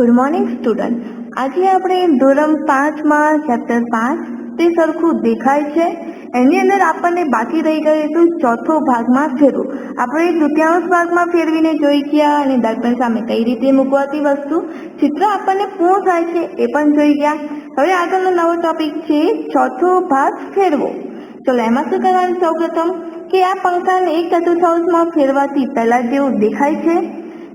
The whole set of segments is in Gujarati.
Good morning student. આજે આપણે ધોરણ 5 માં ચેપ્ટર 5 તે સરખું દેખાય છે એની અંદર આપણને બાકી રહી ગયું હતું ચોથો ભાગમાં ફેરવું. આપણે તૃતીયાંશ ભાગમાં ફેરવીને જોઈ ગયા અને દર્પણ સામે કઈ રીતે મૂકવાતી વસ્તુ ચિત્ર આપણને પૂર્ણ થાય છે એ પણ જોઈ ગયા. હવે આગળનો નવો ટોપિક છે ચોથો ભાગ ફેરવો. ચલો એમાં શું કરવાનું? સૌપ્રથમ કે આ પંખાને 1/4 ફેરવાથી પહેલા જેવું દેખાય છે.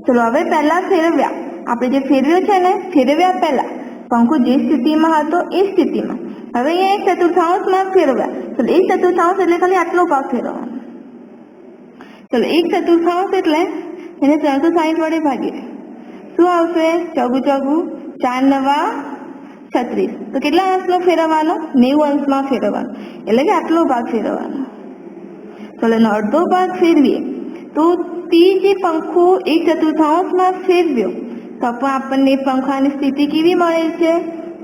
ચલો હવે પહેલા ફેરવ્યા, આપણે જે ફેરવ્યો છે ને ફેરવ્યા પહેલા પંખો જે સ્થિતિમાં હતો એ સ્થિતિમાં હવે અહીંયા 1/4 ફેરવ્યા. ચલો 1/4 એટલે ખાલી આટલો ભાગ ફેરવવાનો. ચલો 1/4 એટલે એને 360 વડે ભાગીએ શું આવશે? ચોગુ ચોગુ 4 નવા 36. તો કેટલા અંશનો ફેરવવાનો? 90 અંશમાં ફેરવવાનો, એટલે કે આટલો ભાગ ફેરવવાનો. ચલો એનો અડધો ભાગ ફેરવીએ તો તે જે પંખો 1/4 ફેરવ્યો તો પણ આપણને પંખાની સ્થિતિ કેવી મળે છે?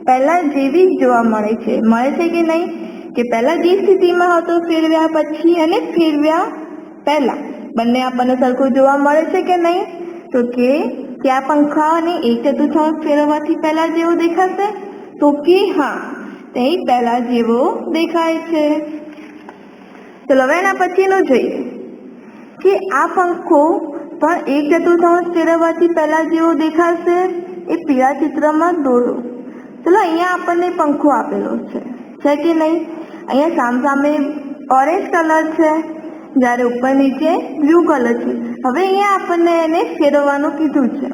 પહેલા જેવી જ જોવા મળે છે. મળે છે કે નહીં? કે પહેલા જે સ્થિતિમાં હતો ફેરવ્યા પછી અને ફેરવ્યા પહેલા બંને આપણને સરખું જોવા મળે છે કે નહીં? તો કે આ પંખાને 1/4 ફેરવવાથી પહેલા જેવો દેખાશે? તો કે હા, તે પહેલા જેવો દેખાય છે. ચલો હવે એના પછીનું જોઈએ કે આ પંખો પણ 1/4 ફેરવવાથી પહેલા જેવો દેખાશે. એ પીળા ચિત્રમાં દોરો. ચલો અહીંયા આપણને પંખો આપેલો છે કે નહીં? અહીંયા સામસામે ઓરેન્જ કલર છે જ્યારે ઉપર નીચે બ્લુ કલર છે. હવે અહીંયા આપણને એને ફેરવવાનું કીધું છે.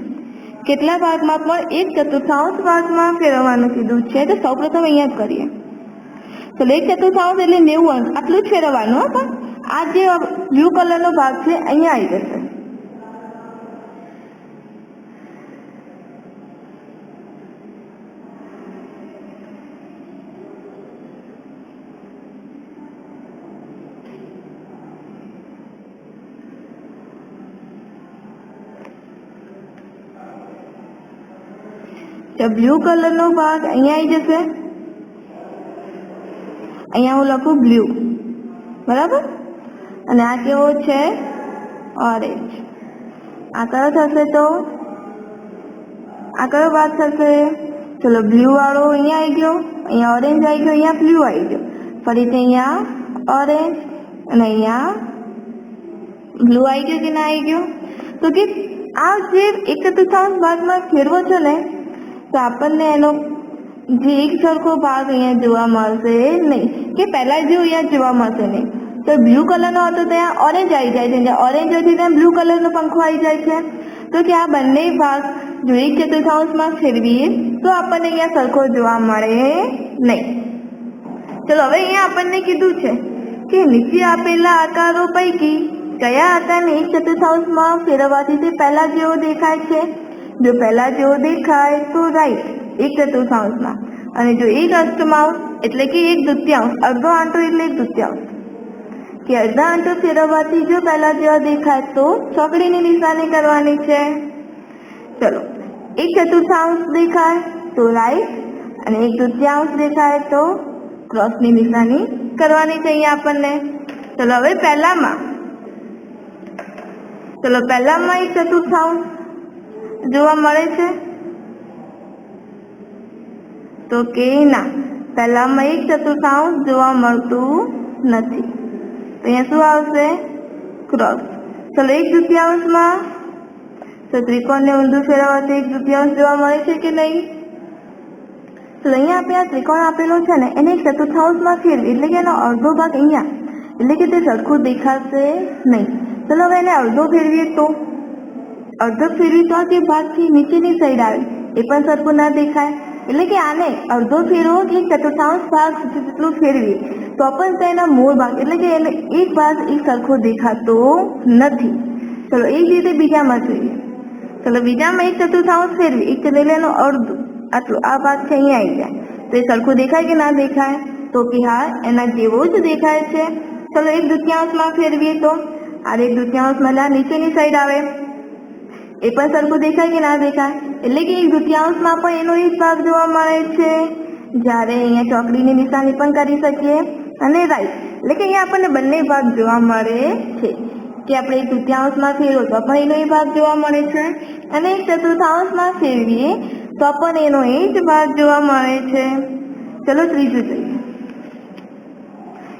કેટલા ભાગમાં? પણ 1/4 ભાગમાં ફેરવવાનું કીધું છે. તો સૌપ્રથમ અહીંયા જ કરીએ. ચલો 1/4 એટલે 90 અંશ આટલું જ ફેરવવાનું. પણ આ જે બ્લુ કલરનો ભાગ છે અહીંયા આવી જશે. બ્લુ કલરનો ભાગ અહીંયા આવી જશે. અહીંયા હું લખું બ્લુ, બરાબર? અને આ કેવો છે? ઓરેન્જ. આ કયો થશે? તો આ કયો ભાગ થશે? ચલો બ્લુ વાળો અહીંયા આવી ગયો, અહીંયા ઓરેન્જ આવી ગયો, અહીંયા બ્લુ આવી ગયો, ફરીથી અહીંયા ઓરેન્જ અને અહીંયા બ્લુ આવી ગયો કે ના આવી ગયો? તો કે આ જે 1/4 ભાગમાં ફેરવો છો ને તો આપણને એનો જે એક સરખો ભાગ અહીંયા જોવા મળશે નહીં, કે પહેલા જેવું અહીંયા જોવા મળશે નહીં. તો બ્લુ કલરનો હતો ત્યાં ઓરેન્જ આવી જાય છે, જ્યાં ઓરેન્જ હોય છે ત્યાં બ્લુ કલરનો પંખો આવી જાય છે. તો કે આ બંને ભાગ જો 1/4 ફેરવીએ તો આપણને અહીંયા સરખો જોવા મળે નહીં. ચલો હવે અહીંયા આપણને કીધું છે કે નીચે આપેલા આકારો પૈકી કયા આકારને 1/4 ફેરવવાથી તે પહેલા જેવો દેખાય છે? જો પહેલા જેવો દેખાય તો રાઈટ 1/4, અને જો 1/8 એટલે કે 1/2, અડધો આંટો એટલે 1/2, કે અડધા આંટો ફેરવવાથી જો પહેલા જેવા દેખાય તો ચોકડીની નિશાની કરવાની છે. ચલો 1/4 દેખાય તો રાઈટ અને 1/2 દેખાય તો ક્રોસની નિશાની કરવાની છે અહીંયા આપણને. ચલો હવે પહેલામાં 1/4 જોવા મળે છે? તો કે ના, પહેલામાં 1/4 જોવા મળતું નથી. તો અહીંયા શું આવશે? ક્રોસ. ચલો 1/2 તો ત્રિકોણને ઊંધું ફેરવવાથી 1/2 જોવા મળે છે કે નહીં? તો અહીંયા આપણે આ ત્રિકોણ આપેલો છે ને એને 1/4 ફેરવી એટલે કે એનો અડધો ભાગ અહીંયા, એટલે કે તે સરખું દેખાશે નહીં. ચલો હવે એને અડધો ફેરવીએ તો અડધો ફેરવી તો જે ભાગ છે નીચેની સાઈડ આવે એ પણ સરખું ના દેખાય. એટલે કે આને અડધો ફેરવો કે 1/4 ભાગ જેટલું ફેરવીએ તો પણ તેના મૂળ ભાગ એટલે કે એને એક ભાગ એક સરખો દેખાતો નથી. ચલો એ જ રીતે બીજામાં જોઈએ. ચલો બીજામાં 1/4 ફેરવી, એટલે એનો અડધો આટલો આ ભાગ છે અહીંયા આવી જાય તો એ સરખું દેખાય કે ના દેખાય? તો કે હા, એના જેવો જ દેખાય છે. ચલો 1/2 ફેરવીએ તો આ 1/2 નીચેની સાઈડ આવે એ પણ સરખું દેખાય કે ના દેખાય? એટલે કે 1/2 પણ એનો એક ભાગ જોવા મળે છે. જ્યારે અહીંયા ચોકડીની નિશાની પણ કરી શકીએ અને રાઈટ એટલે કે અહીંયા આપણને બંને ભાગ જોવા મળે છે. કે આપણે એક તૃતીયાંશમાં ફેરવો તો પણ એનો એ ભાગ જોવા મળે છે, અને એક ચતુર્થાંશમાં ફેરવીએ તો પણ એનો એ જ ભાગ જોવા મળે છે. ચલો ત્રીજું જોઈએ.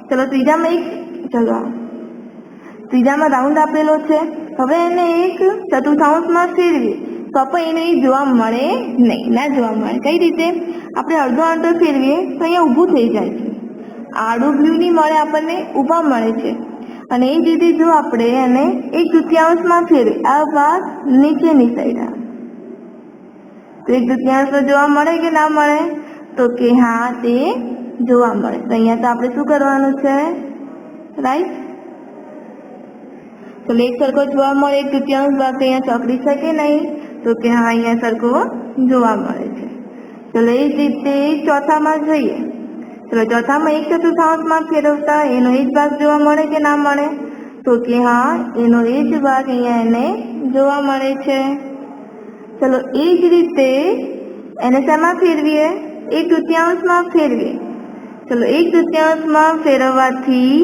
ચલો ત્રીજામાં રાઉન્ડ આપેલો છે. હવે એને એક ચતુર્થાંશમાં ફેરવીએ તો પણ એને એ જોવા મળે નહીં, ના જોવા મળે. કઈ રીતે? આપણે અડધો આંટો ફેરવીએ તો અહીંયા ઊભું થઈ જાય છે, આડું બ્લુ નહીં મળે, આપણને ઊભા મળે છે. અને એ જ રીતે જો આપણે એને એક તૃતીયાંશમાં ફેરવીએ, આ ભાગ નીચેની સાઈડ આવે તો એક તૃતીયાંશ જોવા મળે કે ના મળે? તો કે હા, તે જોવા મળે. તો અહીંયા તો આપણે શું કરવાનું છે? રાઈટ. તો એક સરખો જોવા મળે, એક તૃતીયાંશ ભાગ અહીંયા ચોકડી છે કે નહીં? તો કે હા, અહીંયા સરખો જોવા મળે છે. ચલો એ જ રીતે ચોથામાં જોઈએ. ચલો ચોથામાં એક ચતુર્થાંશમાં ફેરવતા એનો એ જ ભાગ જોવા મળે કે ના મળે? તો કે હા, એનો એ જ ભાગ અહીંયા એને જોવા મળે છે. ચલો એ જ રીતે એને શેમાં ફેરવીએ? એક તૃતીયાંશમાં ફેરવીએ. ચલો એક તૃતીયાંશમાં ફેરવવાથી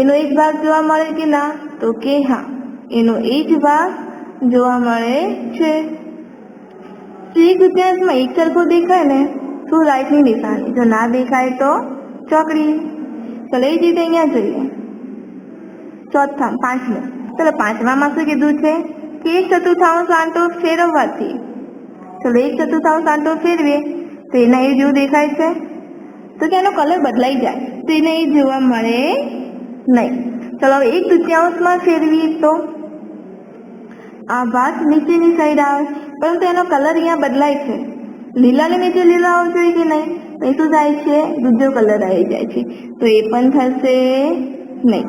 એનો એક ભાગ જોવા મળે કે ના? તો કે હા, એનો એ જ ભાગ જોવા મળે છે. એક તૃતીયાંશમાં એક સરખો દેખાય ને તો રાઈટની નિશાની, જો ના દેખાય તો ચોકડી. ચલો એ જ રીતે અહીંયા જોઈએ. પાંચમું. ચલો પાંચમામાં શું કીધું છે? કે એક ચતુર્થાંશ આંટો ફેરવવાથી. ચલો એક ચતુર્થાંશ આંટો ફેરવીએ તો એના એ જેવું દેખાય છે, તો કે એનો કલર બદલાઈ જાય તો એને એ જોવા મળે નહીં. ચલો હવે એક તૃતીયાંશમાં ફેરવીએ તો આ ભાગ નીચેની સાઈડ આવે, પરંતુ એનો કલર અહીંયા બદલાય છે. લીલાની નીચે લીલો આવવો જોઈએ કે નહીં? તો એ શું થાય છે? દૂજો કલર આવી જાય છે, તો એ પણ થશે નહીં.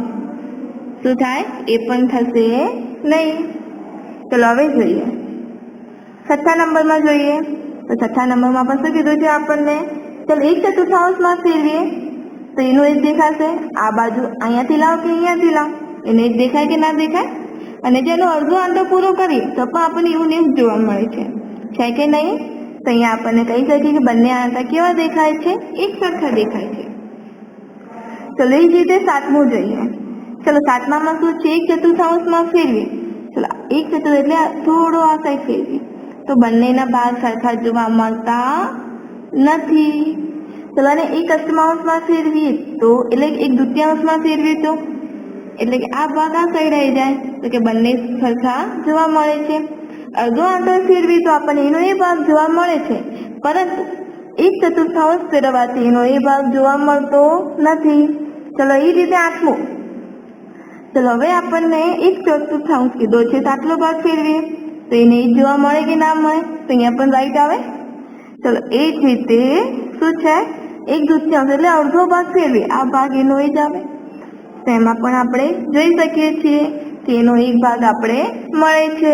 શું થાય? એ પણ થશે નહીં. ચલો હવે જોઈએ છઠ્ઠા નંબરમાં જોઈએ. તો છઠ્ઠા નંબરમાં પણ શું કીધું છે આપણને? ચલો એક ચતુર્થાંશમાં ફેરવીએ તો એનું એક દેખાશે, આ બાજુ અહીંયાથી લાવ કે અહીંયાથી લાવ, એને એક દેખાય કે ના દેખાય? અને જેનો અડધો આંટો પૂરો કરીએ તો પણ આપણને એવું ને એવું જોવા મળે છે કે નહીં? તો અહીંયા આપણને કહી શકીએ કે બંને આંટા કેવા દેખાય છે? એક સરખા દેખાય છે. ચલો એ જ રીતે સાતમું જોઈએ. ચલો સાતમામાં શું છે? એક ચતુર્થાંશમાં ફેરવીએ. ચલો એક ચતુર્થાંશ એટલે થોડો આ સાઈડ ફેરવીએ તો બંનેના ભાગ સરખા જોવા મળતા નથી. ચલો અને એક અષ્ટમાંશમાં ફેરવીએ તો એટલે એક દ્વિતીયાંશમાં ફેરવીએ તો એટલે કે આ ભાગ આ સાઈડ આવી જાય તો કે બંને સરખા જોવા મળે છે. અડધો આંટો ફેરવીએ તો આપણને એનો એ ભાગ જોવા મળે છે, પરંતુ એક ચતુર્થાંશ ફેરવવાથી એનો એ ભાગ જોવા મળતો નથી. ચલો એ રીતે આઠમું. ચલો હવે આપણને એક ચતુર્થાંશ કીધો છે તો આટલો ભાગ ફેરવીએ તો એને એ જોવા મળે કે ના મળે? તો અહીંયા પણ રાઈટ આવે. ચલો એ જ રીતે શું છે? એક દ્વિતીયાંશ એટલે અડધો ભાગ ફેરવીએ, આ ભાગ એનો એ જ આવે. તો એમાં પણ આપણે જોઈ શકીએ છીએ કે એનો એક ભાગ આપણે મળે છે.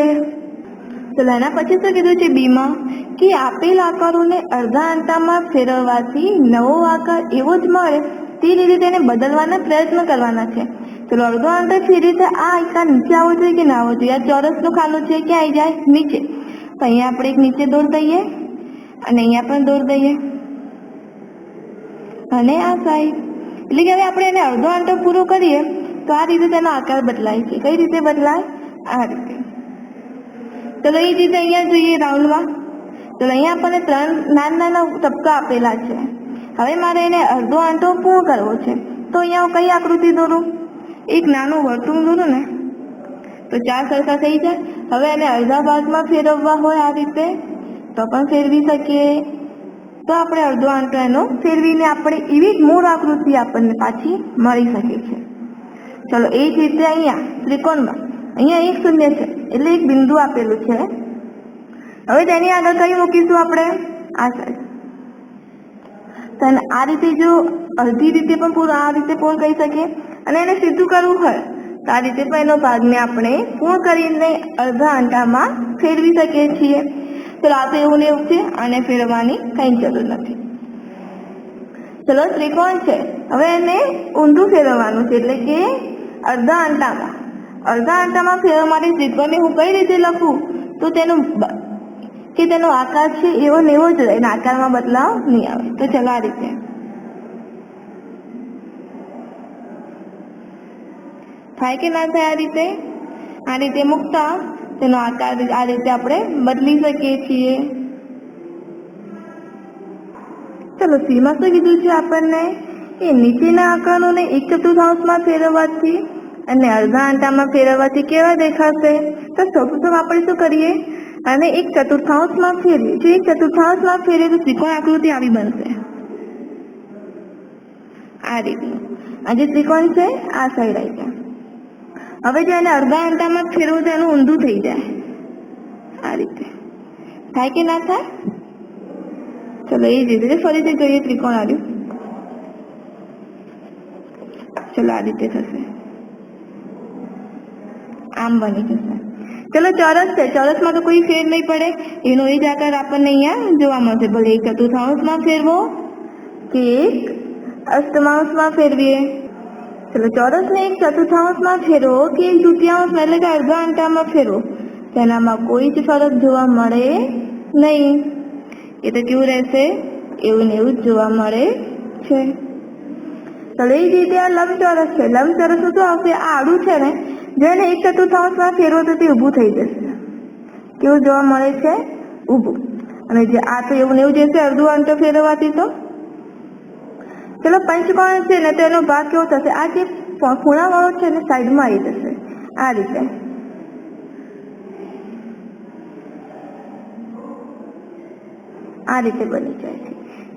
ચલો એના પછી શું કીધું છે બીમાં? કે આપેલ આકારોને અડધા આંટામાં ફેરવવાથી નવો આકાર એવો જ મળે તે રીતે તેને બદલવાના પ્રયત્ન કરવાના છે. ચલો અડધો આંટો ફેરવીએ તો આ આકાર નીચે આવવો જોઈએ કે ના આવવો જોઈએ? આ ચોરસનું ખાનું છે ક્યાં આવી જાય? નીચે. તો અહીંયા આપણે એક નીચે દોર દઈએ અને અહીંયા પણ દોર દઈએ અને આ સાઈડ. એટલે કે હવે આપણે એને અડધો આંટો પૂરો કરીએ તો આ રીતે તેનો આકાર બદલાય છે. કઈ રીતે બદલાય? આ રીતે. ચલો એ જ રીતે અહીંયા જોઈએ રાઉન્ડમાં. ચલો અહીંયા આપણને 3 નાના નાના ટપકા આપેલા છે. હવે મારે એને અડધો આંટો પૂર્ણ કરવો છે તો અહીંયા હું કઈ આકૃતિ દોરું? એક નાનું વર્તુળ દોરું ને તો 4 સરખા થઈ જાય. હવે એને અડધા ભાગમાં ફેરવવા હોય આ રીતે તો પણ ફેરવી શકીએ. તો આપણે અડધો આંટો એનો ફેરવીને આપણે એવી જ મૂળ આકૃતિ આપણને પાછી મળી શકે છે. ચલો એ જ રીતે અહીંયા ત્રિકોણમાં અહીંયા એક શૂન્ય છે એટલે એક બિંદુ આપેલું છે. હવે તેની આગળ કઈ મૂકીશું આપણે? આ સાઈડ. તો આ રીતે જો અડધી રીતે પણ પૂરું આ રીતે પૂર્ણ કરી શકીએ, અને એને સીધું કરવું હોય તો આ રીતે પણ એનો ભાગને આપણે પૂર્ણ કરીને અડધા આંટામાં ફેરવી શકીએ છીએ. ચલો આ તો એવું ને એવું છે, આને ફેરવવાની કઈ જરૂર નથી. ચલો ત્રિકોણ છે, હવે એને ઊંધું ફેરવવાનું છે એટલે કે અડધા આંટામાં ફેરવવા માટે ત્રિકોણને હું કઈ રીતે લખું? તો તેનો આકાર છે એવો ને એવો જ રહે, એના આકારમાં બદલાવ નહીં આવે. તો ચલો આ રીતે. થાય કે ના થાય? આ રીતે મૂકતા તેનો આકાર આ રીતે આપણે બદલી શકીએ છીએ. ચલો સીમાં શું કીધું છે આપણને કે નીચેના આકારોને એક ચતુર્થાંશમાં ફેરવવાથી અને અડધા આંટામાં ફેરવવાથી કેવા દેખાશે? તો સૌપ્રથમ આપણે શું કરીએ, અને એક ચતુર્થાંશમાં ફેરવીએ. જો એક ચતુર્થાંશમાં ફેરવીએ તો ત્રિકોણ આકૃતિ આવી બનશે, આ રીતનું. આ જે ત્રિકોણ છે આ સાઈડ આવી જાય. હવે જો એને અડધા આંટામાં ફેરવું તો એનું ઊંધું થઈ જાય, આ રીતે. થાય કે ના થાય? ચલો એ જ રીતે ફરીથી જોઈએ ત્રિકોણ આવ્યું. ચલો આ રીતે થશે, આમ બની જશે. ચલો ચોરસ છે, ચોરસમાં તો કોઈ ફેર નહીં પડે, એનો એ જ આકાર આપણને અહીંયા જોવા મળશે. ભલે એક ચતુર્થાંશમાં ફેરવો કે એક અષ્ટમાંશમાં ફેરવીએ. ચલો ચોરસને એક ચતુર્થાંશમાં ફેરવો કે એક તૃતીયાંશમાં એટલે કે અડધા આંટામાં ફેરવો, તેનામાં કોઈ જ ફરક જોવા મળે નહીં. એ તો કેવું રહેશે? એવું ને એવું જ જોવા મળે છે. ચલો એ જ રીતે આ લંબચોરસ છે. લંબચોરસનું શું આવશે? આ આડું છે ને, જો એને એક ચતુર્થાંશમાં ફેરવો તો તે ઊભું થઈ જશે. કેવું જોવા મળે છે? ઊભું. અને જે આ તો એવું ને એવું જશે અડધું આંટો ફેરવવાથી. તો ચલો પંચકોણ છે ને, તો એનો ભાગ કેવો થશે? આ જે ખૂણાવાળો છે ને સાઈડમાં આવી જશે, આ રીતે. આ રીતે બની જાય છે.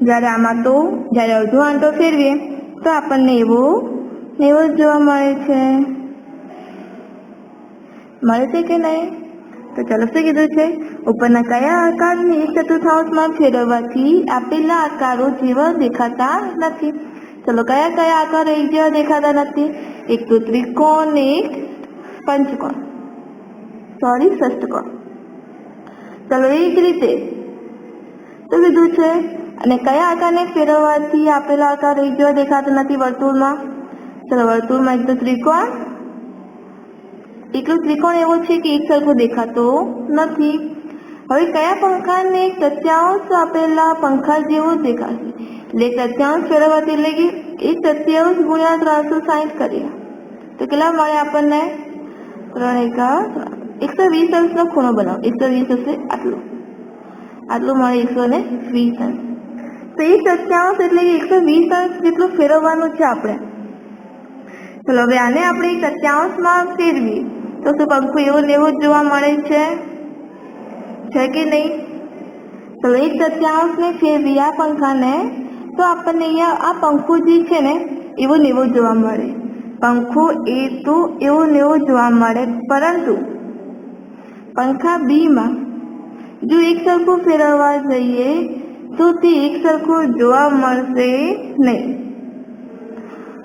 જ્યારે આમાં તો જ્યારે અડધો આંટો ફેરવીએ તો આપણને એવો જ જોવા મળે છે. મળે છે કે નહીં? તો ચલો શું કીધું છે? ઉપરના કયા આકારને એક ચતુર્થાંશમાં ફેરવવાથી આપેલા આકારો જેવા દેખાતા નથી? ચલો કયા કયા આકારો એક જેવા દેખાતા નથી? એક તો ત્રિકોણ ને એક પંચકોણ, સોરી ષષ્ઠકોણ. ચલો એ જ રીતે શું કીધું છે? અને કયા આકારને ફેરવવાથી આપેલા આકાર એક જેવા દેખાતા નથી વર્તુળમાં? ચલો વર્તુળમાં એક તો ત્રિકોણ, એકલું ત્રિકોણ એવો છે કે એક સરખો દેખાતો નથી. હવે કયા પંખાને એક તૃતીયાંશ આપેલા પંખા જેવો દેખાશે? એટલે એક તૃતીયાંશ ફેરવવાથી એટલે કે એક તૃતીયાંશ ગુણ્યા 360 કરીએ તો કેટલા મળે આપણને? 3 એકા 120 અંશનો ખૂણો બનાવો. 120 હશે આટલું મળે, 120 અંશ. તો એક તૃતીયાંશ એટલે કે 120 અંશ જેટલું ફેરવવાનું છે આપણે. ચલો હવે આને આપણે એક તૃતીયાંશમાં ફેરવીએ તો શું પંખો એવો ને એવો જ જોવા મળે છે કે નહીં? તો એક તૃતીયાંશને ફેરવી આ પંખાને તો આપણને અહીંયા આ પંખો જે છે ને એવો ને એવો જોવા મળે. પંખો એ તો એવો ને એવો જોવા મળે, પરંતુ પંખા બીમાં જો એક સરખું ફેરવવા જઈએ તો તે એક સરખું જોવા મળશે નહીં.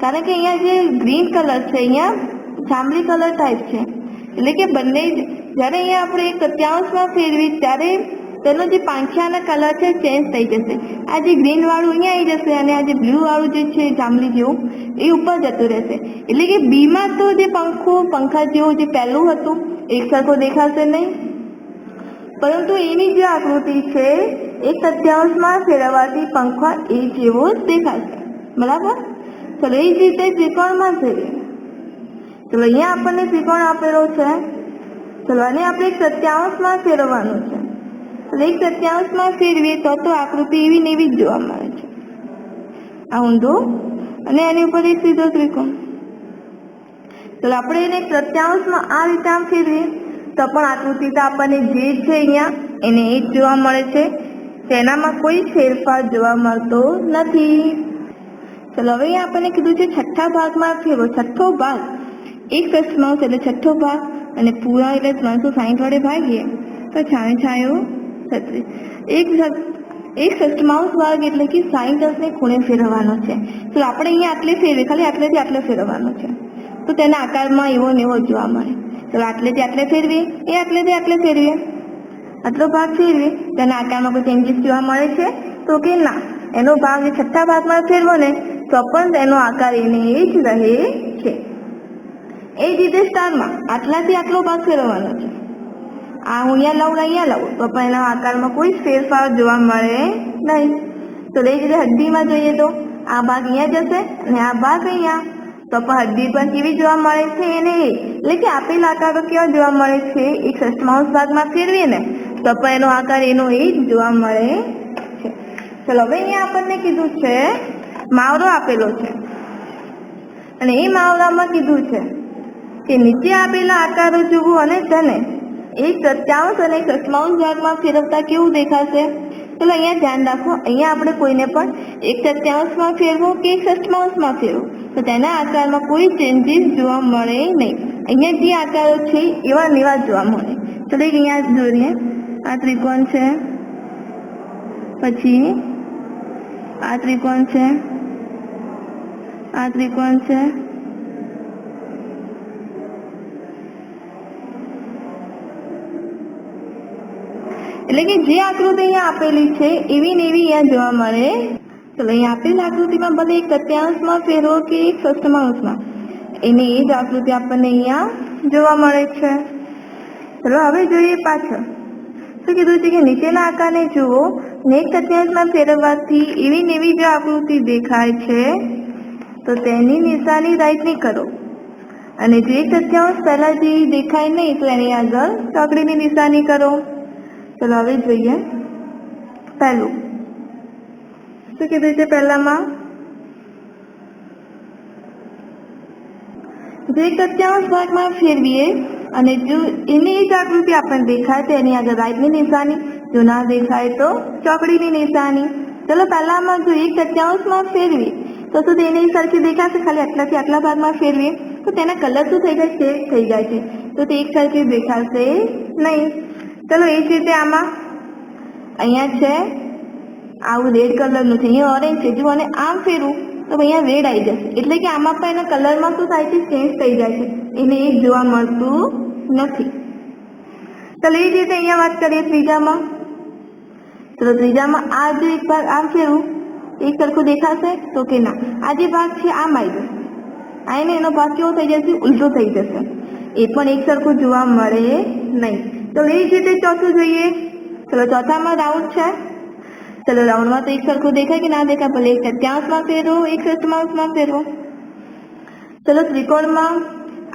કારણ કે અહીંયા જે ગ્રીન કલર છે, અહીંયા જાંબલી કલર ટાઈપ છે, એટલે કે બંને જ્યારે અહીંયા આપણે એક તૃતીયાંશમાં ફેરવી ત્યારે તેનો જે પાંખિયાના કલર છે ચેન્જ થઈ જશે. આ જે ગ્રીન વાળું અહીંયા આવી જશે અને આ જે બ્લુ વાળું જે છે જાંબલી જેવું એ ઉપર જતું રહેશે. એટલે કે બીમાં તો જે પંખા જેવું જે પહેલું હતું એક સરખો દેખાશે નહીં, પરંતુ એની જે આકૃતિ છે એક તૃતીયાંશમાં ફેરવવાથી પંખા એ જેવો જ દેખાશે. બરાબર? ચલો એ જ રીતે ત્રિકોણમાં જોઈએ. ચલો અહીંયા આપણને ત્રિકોણ આપેલો છે. ચલો આને આપણે એક તૃતીયાંશમાં ફેરવવાનું છે. એક તૃતીયાંશમાં ફેરવીએ તો આકૃતિ એવી ને એવી જ જોવા મળે છે. આ ઊંધો અને એની ઉપર એક સીધો ત્રિકોણ. ચલો આપણે એને એક તૃતીયાંશમાં આ રીતે આમ ફેરવીએ તો પણ આકૃતિ તો આપણને જે છે અહીંયા એને એ જ જોવા મળે છે, તેનામાં કોઈ ફેરફાર જોવા મળતો નથી. ચલો હવે અહીંયા આપણને કીધું છે છઠ્ઠા ભાગમાં ફેરવો. છઠ્ઠો ભાગ એક ષષ્ઠમાંશ એટલે છઠ્ઠો ભાગ, અને પૂરા એટલે 360 વડે ભાગીએ તો છાવે છાયો 36. એક ષષ્ઠમાંશ ભાગ એટલે કે 60 અંશને ખૂણે ફેરવવાનો છે. તો આપણે અહીંયા આટલે ફેરવીએ, ખાલી આટલેથી આટલે ફેરવવાનો છે તો તેના આકારમાં એવો ને એવો જોવા મળે. ચલો આટલેથી આટલે ફેરવીએ, એ આટલેથી આટલે ફેરવીએ, આટલો ભાગ ફેરવીએ, તેના આકારમાં કોઈ ચેન્જીસ જોવા મળે છે? તો કે ના, એનો ભાગ એ છઠ્ઠા ભાગમાં ફેરવો ને તો પણ તેનો આકાર એને એ જ રહે છે. એ જ રીતે સ્ટારમાં આટલાથી આટલો ભાગ ફેરવવાનો છે. આ હું અહીંયા લઉં તો પણ એના આકારમાં કોઈ ફેરફાર જોવા મળે નહીં. તો એ જ રીતે હદ્દીમાં જોઈએ તો આ ભાગ અહીંયા જશે અને આ ભાગ અહીંયા, તો પણ હદ્દી પર કેવી જોવા મળે છે એને એટલે કે આપેલ આકારો કેવા જોવા મળે છે એક ષષ્ઠમાંશ ભાગમાં ફેરવીએ ને તો પણ એનો આકાર એનો એ જ જોવા મળે છે. ચલો હવે અહીંયા આપણને કીધું છે માવરો આપેલો છે અને એ માવરામાં કીધું છે કે નીચે આપેલા આકારો જુઓ અને તેને એક તૃતીયાંશ અને એક ષષ્ઠમાંશ ભાગમાં ફેરવતા કેવું દેખાશે. ચલો અહીંયા ધ્યાન રાખો, અહીંયા આપણે કોઈને પણ એક તૃતીયાંશમાં ફેરવો કે એક ષષ્ઠમાંશમાં ફેરવો તો તેના આકારમાં કોઈ ચેન્જીસ જોવા મળે નહીં. અહીંયા જે આકારો છે એવા ને એવા જોવા મળે. ચલો અહીંયા જોઈએ, આ ત્રિકોણ છે, પછી આ ત્રિકોણ છે, આ ત્રિકોણ છે, એટલે કે જે આકૃતિ અહીંયા આપેલી છે એવી ને એવી અહીંયા જોવા મળે. ચલો અહીંયા આપેલ આકૃતિમાં ભલે એક તૃતીયાંશમાં ફેરવો કે એક ષષ્ઠમાંશમાં એને એ જ આકૃતિ આપણને અહીંયા જોવા મળે છે. ચલો હવે જોઈએ પાછળ શું કીધું છે કે નીચેના આકારને જુઓ ને એક તૃતીયાંશમાં ફેરવવાથી એવી ને એવી જો આકૃતિ દેખાય છે તો તેની નિશાની રાઈટની કરો અને જો એક તૃતીયાંશ પહેલા જે દેખાય નહીં તો એની આગળ ચોકડીની નિશાની કરો. ચલો હવે જોઈએ પહેલું શું કીધું છે. પહેલામાં જો એક તૃતીયાંશ ભાગમાં ફેરવીએ અને જો એની જ આકૃતિ આપણને દેખાય તો એની આગળ રાઈટની નિશાની, જો ના દેખાય તો ચોકડીની નિશાની. ચલો પહેલામાં જો એક તૃતીયાંશમાં ફેરવીએ તો શું તેની સરખી દેખાશે. ખાલી આટલાથી આટલા ભાગમાં ફેરવીએ તો તેના કલર શું થઈ જાય, ચેન્જ થઈ જાય છે તો તે એક સરખી દેખાશે નહીં. ચલો એ જ રીતે આમાં અહીંયા છે આવું રેડ કલરનું છે, અહીંયા ઓરેન્જ છે, જો અને આમ ફેરવું તો અહીંયા રેડ આવી જશે એટલે કે આમાં પણ એના કલરમાં શું થાય છે, ચેન્જ થઈ જાય છે, એને એ જોવા મળતું નથી. ચલો એ જ રીતે અહીંયા વાત કરીએ ત્રીજામાં. ચલો ત્રીજામાં આ જો એક ભાગ આમ ફેરવું એક સરખું દેખાશે તો કે ના, આ જે ભાગ છે આમ આવી જશે, આને એનો ભાગ કેવો થઈ જશે, ઉલટો થઈ જશે, એ પણ એક સરખું જોવા મળે નહીં. તો એ જ રીતે ચોથું જોઈએ. ચલો ચોથામાં રાઉન્ડ છે. ચલો રાઉન્ડમાં તો એક સરખું દેખાય કે ના દેખાય, ભલે એક તૃતીયાંશમાં ફેરવો એક ષષ્ઠમાંશમાં ફેરવો. ચલો ત્રિકોણમાં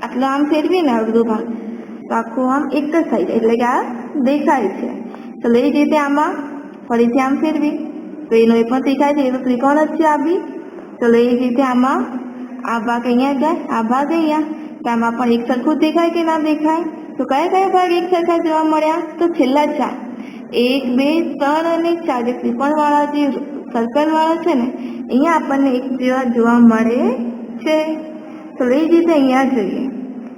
આટલો આમ ફેરવીએ ને અડધો ભાગ તો આખું આમ એક જ થઈ જાય એટલે કે આ દેખાય છે. ચલો એ જ રીતે આમાં ફરીથી આમ ફેરવી તો એનો એ પણ દેખાય છે, એ તો ત્રિકોણ જ છે આ બી. ચલો એ જ રીતે આમાં આ ભાગ અહીંયા જાય, આ ભાગ અહીંયા, તો આમાં પણ એક સરખું દેખાય કે ના દેખાય. તો કયા કયા ભાગ એક સરખા જોવા મળ્યા, તો છેલ્લા ચાર 1, 2, 3 અને 4 જે ત્રિકોણ વાળા જે સર્કલ વાળા છે ને અહીંયા આપણને એક જેવા જોવા મળે છે. તો એ જ રીતે અહીંયા જોઈએ.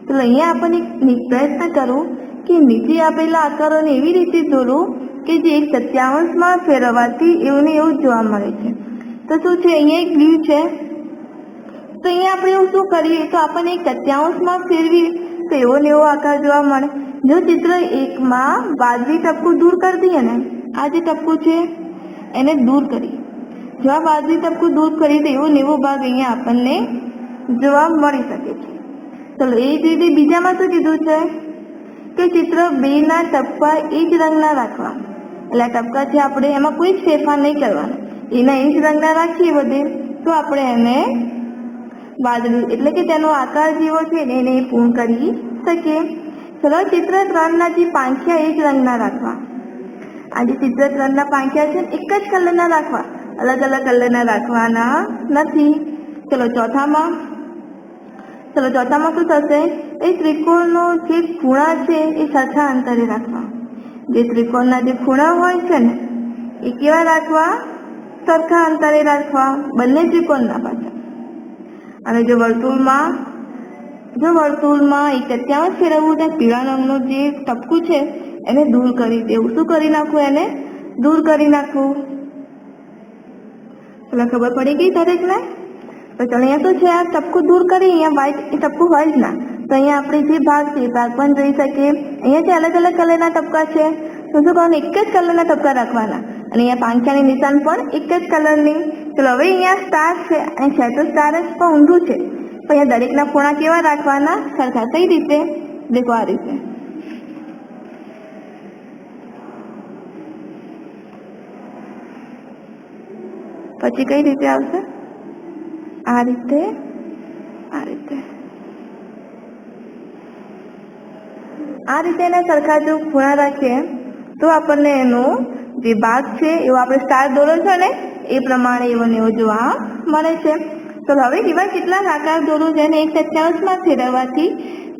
તો અહીંયા આપણને પ્રયત્ન કરો કે નીચે આપેલા આકારોને એવી રીતે દોરો કે જે એક તૃતીયાંશમાં ફેરવવાથી એવું ને એવું જોવા મળે છે. તો શું છે, અહીંયા એક વ્યૂ છે તો અહીંયા આપણે એવું શું કરીએ તો આપણને એક તૃતીયાંશમાં ફેરવીએ તો એવો ને એવો આકાર જોવા મળે. જો ચિત્ર 1માં વાદળી ટપકું દૂર કરી દઈએ ને, આ જે ટપકું છે એને દૂર કરીએ, જો આ વાદળી ટપકું દૂર કરીએ તો એવો ને એવો ભાગ અહીંયા આપણને જોવા મળી શકે છે. ચલો એ જ રીતે બીજામાં શું કીધું છે કે ચિત્ર 2ના ટપકા એ જ રંગના રાખવા, એટલે આ ટપકા છે આપણે એમાં કોઈ જ ફેરફાર નહીં કરવાનો, એના એ જ રંગના રાખીએ બધે તો આપણે એને વાદળી એટલે કે તેનો આકાર જેવો છે એને પૂર્ણ કરી શકીએ. ચલો ચિત્ર 3ના જે પાંખિયા એ જ રંગના રાખવા, આ જે ચિત્ર 3ના પાંખિયા છે એક જ કલરના રાખવા, અલગ અલગ કલરના રાખવાના નથી. ચલો ચોથામાં શું થશે, એ ત્રિકોણનો જે ખૂણા છે એ સરખા અંતરે રાખવા, જે ત્રિકોણના જે ખૂણા હોય છે ને એ કેવા રાખવા, સરખા અંતરે રાખવા બંને ત્રિકોણના પાછળ. અને જો વર્તુળમાં એક તૃતીયાંશ ફેરવવું ત્યાં પીળા રંગનું જે ટપકું છે એને દૂર કરી દેવું. શું કરી નાખવું, એને દૂર કરી નાખવું. ચલો ખબર પડી ગઈ દરેકને. તો ચલો અહીંયા શું છે, આ ટપકું દૂર કરી, અહીંયા વ્હાઈટ એ ટપકું હોય જ ના, તો અહીંયા આપણે જે ભાગ છે એ ભાગ પણ જોઈ શકીએ. અહીંયા જે અલગ અલગ કલરના ટપકા છે તો શું કરવાનું, એક જ કલરના ટપકા રાખવાના અને અહીંયા પાંખિયાની નિશાન પણ એક જ કલરની. ચલો હવે અહીંયા સ્ટાર છે, અહીં છે તો સ્ટાર જ પણ ઊંધું છે, તો અહીંયા દરેકના ખૂણા કેવા રાખવાના, સરખા. કઈ રીતે, દેખો આ રીતે. પછી કઈ રીતે આવશે, આ રીતે આ રીતે એના સરખા જો ખૂણા રાખીએ તો આપણને એનો જે ભાગ છે એવો આપણે સ્ટાર દોરો છો ને એ પ્રમાણે એવો ને એવો જોવા મળે છે. તો હવે એવા કેટલાક આકાર દોરો જેને 1/7 ફેરવવાથી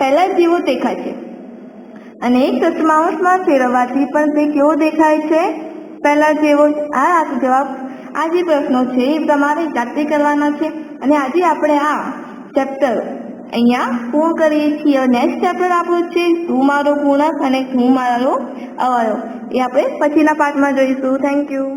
પહેલા જેવો દેખાય છે અને 1/7 ફેરવવાથી પણ તે કેવો દેખાય છે, પહેલા જેવો. આ જવાબ આ જે પ્રશ્નો છે એ તમારે જાતે કરવાના છે. અને આજે આપણે આ ચેપ્ટર અહીંયા પૂર્ણ કરીએ છીએ. નેક્સ્ટ ચેપ્ટર આપણું છે તું મારો પૂર્ણક અને હું મારો અવયવ. એ આપણે પછીના પાઠમાં જોઈશું. Thank you.